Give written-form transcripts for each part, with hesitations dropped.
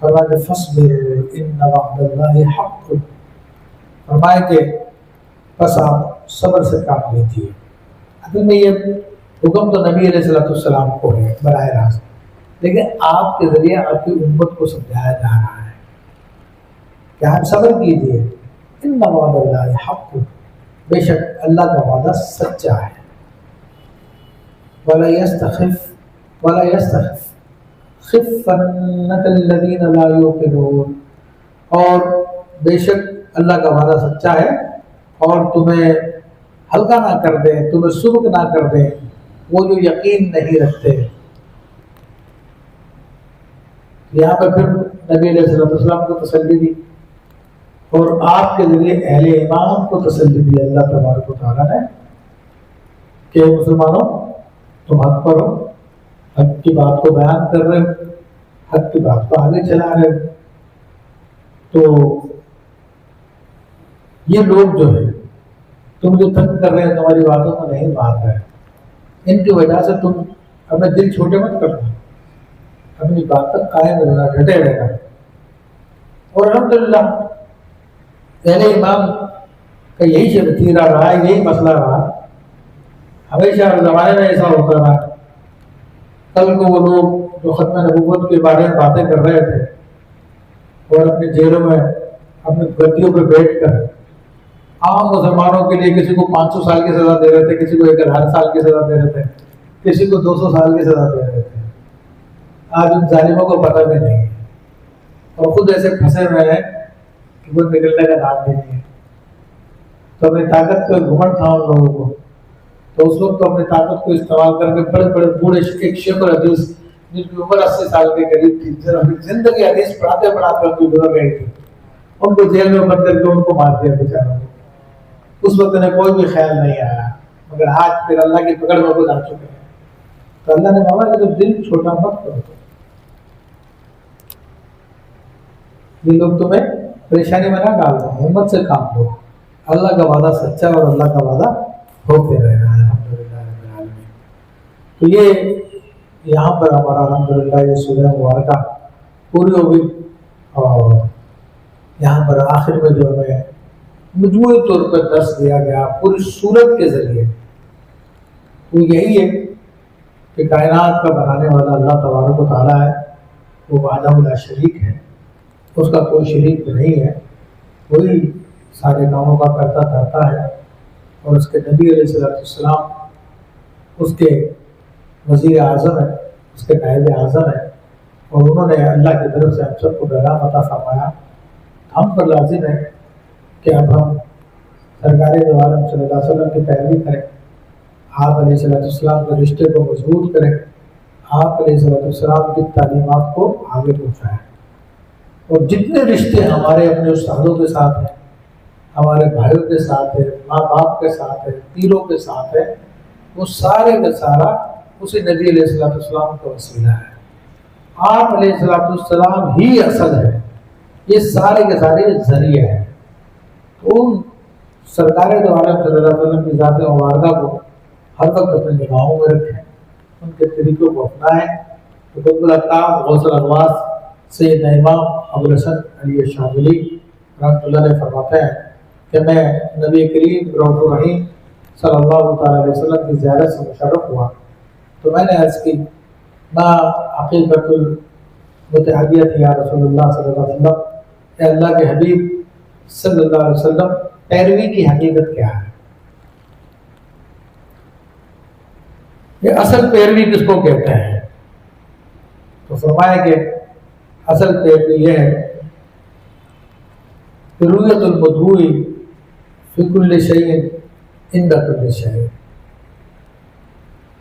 فرمایا کہ فصبر ان وعد اللہ حق، فرمایا کہ بس آپ صبر سے کام لیجیے۔ اصل میں یہ حکم تو نبی علیہ السلام کو ہے براہ راست، لیکن آپ کے ذریعے آپ کی امت کو سمجھایا جا رہا ہے کہ آپ صبر کیجیے، ان وعد اللہ حق، بے شک اللہ کا وعدہ سچا ہے، وَلَا يَسْتَخِفَّنَّكَ الَّذِينَ لَا يُوقِنُونَ، اور بے شک اللہ کا وعدہ سچا ہے اور تمہیں ہلکا نہ کر دے، تمہیں سبک نہ کر دے وہ جو یقین نہیں رکھتے۔ یہاں پر پھر نبی علیہ السلام کو تسلی دی اور آپ کے ذریعے اہل ایمان کو تسلی دی اللہ تبارک و تعالیٰ نے کہ مسلمانوں تم حق پر ہو، حق کی بات کو بیان کر رہے ہو، حق کی بات کو آگے چلا رہے ہو، تو یہ لوگ جو ہے تم جو تنگ کر رہے ہیں، تمہاری باتوں کو نہیں مان رہے، ان کی وجہ سے تم اپنے دل چھوٹے مت کرنا، اپنی بات تک قائم رہنا، ڈٹے رہنا۔ اور الحمدللہ اہل ایمان کا یہی وتیرہ رہا، یہی مسئلہ رہا، ہمیشہ زمانے میں ایسا ہوتا رہا۔ کل کو وہ لوگ جو ختم نبوت کے بارے میں باتیں کر رہے تھے اور اپنی جیلوں میں اپنی گدیوں پہ بیٹھ کر عام مسلمانوں کے لیے کسی کو 500 سال کی سزا دے رہے تھے، کسی کو 1000 سال کی سزا دے رہے تھے، کسی کو 200 سال کی سزا دے رہے تھے، آج ان ظالموں کو پتہ بھی نہیں ہے اور خود ایسے پھنسے ہوئے ہیں کہ وہ نکلنے کا نام بھی نہیں ہے۔ تو اپنی طاقت کو گھمنڈ تھا ان لوگوں کو، تو اس وقت اپنی طاقت کو استعمال کر کے بڑے بڑے بوڑھے ایک شیخ الحدیث جن کی عمر 80 سال کے قریب تھی، زندگی حدیث پڑھاتے پڑھاتے ان کی گزر گئی تھی، ان کو جیل میں بند کر کے ان کو مار دیا بیچاروں کو۔ اس وقت انہیں کوئی بھی خیال نہیں آیا، مگر آج پھر اللہ کی پکڑ میں وہ جا چکے ہیں۔ تو اللہ نے کہا کہ دل چھوٹا مت کرو، یہ لوگ تمہیں پریشانی میں نہ ڈال دیں، ہمت سے کام لو، اللہ کا وعدہ سچا اور اللہ کا وعدہ ہوتے رہنا ہے الحمدللہ رب العالمین۔ تو یہ یہاں پر ہمارا الحمدللہ یہ سورہ مبارکہ پوری ہو گئی، اور یہاں پر آخر میں جو ہمیں مجموعی طور پر درس دیا گیا پوری سورت کے ذریعے وہ یہی ہے کہ کائنات کا بنانے والا اللہ تبارک و تعالیٰ ہے، وہ وحدہ لا شریک ہے، اس کا کوئی شریک نہیں ہے، وہی سارے کاموں کا کرتا دھرتا ہے، اور اس کے نبی علیہ السلام اس کے وزیر اعظم ہے، اس کے نائب اعظم ہے، اور انہوں نے اللہ کی طرف سے ہم سب کو پیغام عطا فرمایا۔ ہم پر لازم ہے کہ اب ہم سرکار دو عالم صلی اللہ علیہ وسلم کی پیروی کریں، آپ علیہ السلام کے رشتے کو مضبوط کریں، آپ علیہ السلام کی تعلیمات کو آگے پہنچائیں، اور جتنے رشتے ہمارے اپنے استادوں کے ساتھ ہیں، ہمارے بھائیوں کے ساتھ ہے، ماں باپ کے ساتھ ہے، پیروں کے ساتھ ہے، وہ سارے کا سارا اسی نبی علیہ السلام کا وسیلہ ہے۔ آپ علیہ السلام ہی اصل ہے، یہ سارے کے سارے ذریعے ہیں۔ ان سرکار دو عالم صلی اللہ علیہ وسلم کی ذات مبارکہ کو ہر وقت اپنے نگاہوں میں رکھیں، ان کے طریقوں کو اپنائیں۔ تو قطب الطاف غوث الانواس سید امام ابوالحسن علی شاذلی رحمۃ اللہ علیہ فرماتے ہیں کہ میں نبی کریم رؤوف الرحیم صلی اللہ تعالیٰ علیہ وسلم کی زیارت سے مشرف ہوا، تو میں نے عرض کی ما حقیقت المتحدیت یا رسول اللہ صلی اللہ علیہ وسلم، اے اللہ کے حبیب صلی اللہ علیہ وسلم، پیروی کی حقیقت کیا ہے؟ یہ اصل پیروی کس کو کہتے ہیں؟ تو فرمایا کہ اصل پیروی یہ ہے کہ رؤیت المدعو فی کل شیء عند کل شیء،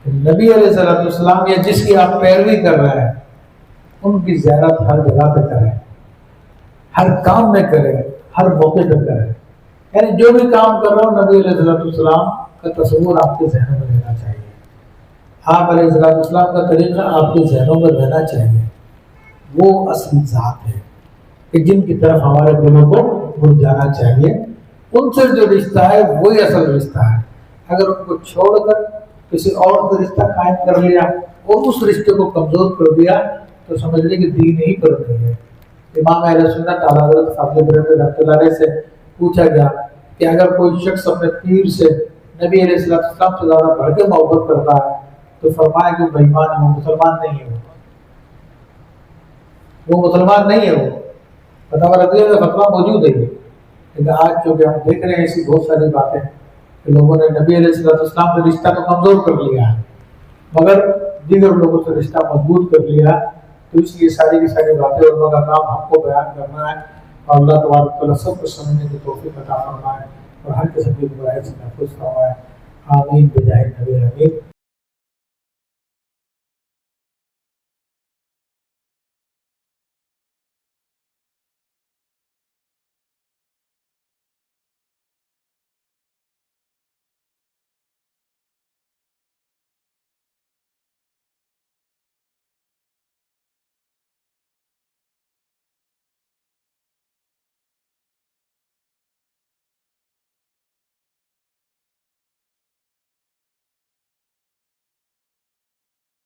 نبی علیہ السلام یا جس کی آپ پیروی کر رہے ہیں ان کی زیارت ہر جگہ پہ کریں، ہر کام میں کریں، ہر موقع پہ کریں، یعنی جو بھی کام کر رہا ہوں نبی علیہ السلام کا تصور آپ کے ذہنوں میں رہنا چاہیے، آپ علیہ السلام کا طریقہ آپ کے ذہنوں میں رہنا چاہیے۔ وہ اصل ذات ہے کہ جن کی طرف ہمارے دلوں کو مڑ جانا چاہیے، ان سے جو رشتہ ہے وہی اصل رشتہ ہے۔ اگر ان کو چھوڑ کر کسی اور کا رشتہ قائم کر لیا اور اس رشتے کو کمزور کر دیا تو سمجھ لیں کہ دین ہی پر نہیں ہے، امام اہل سنت اعلیٰ حضرت فاضل بریلوی رحمۃ اللہ علیہ سے پوچھا گیا کہ اگر کوئی شخص اپنے پیر سے نبی علیہ السلام سے زیادہ بڑھ کے محبت کرتا ہے تو فرمایا کہ وہ بےایمان ہے، وہ مسلمان نہیں ہے، وہ مسلمان نہیں ہے، وہ فتاوی رضویہ کا فتویٰ موجود ہے۔ لیکن آج چونکہ ہم دیکھ رہے ہیں ایسی بہت ساری باتیں کہ لوگوں نے نبی علیہ السلام سے رشتہ تو کمزور کر لیا ہے مگر دیگر لوگوں سے رشتہ مضبوط کر لیا، تو اس لیے ساری کی ساری باتیں اور کا کام ہم کو بیان کرنا ہے، اور اللہ تبارک و تعالیٰ سب کو سمجھنے کی توفیق عطا فرمائے اور ہر قسم کی برائی سے محفوظ فرمائے، آمین بجاہ نبی امین۔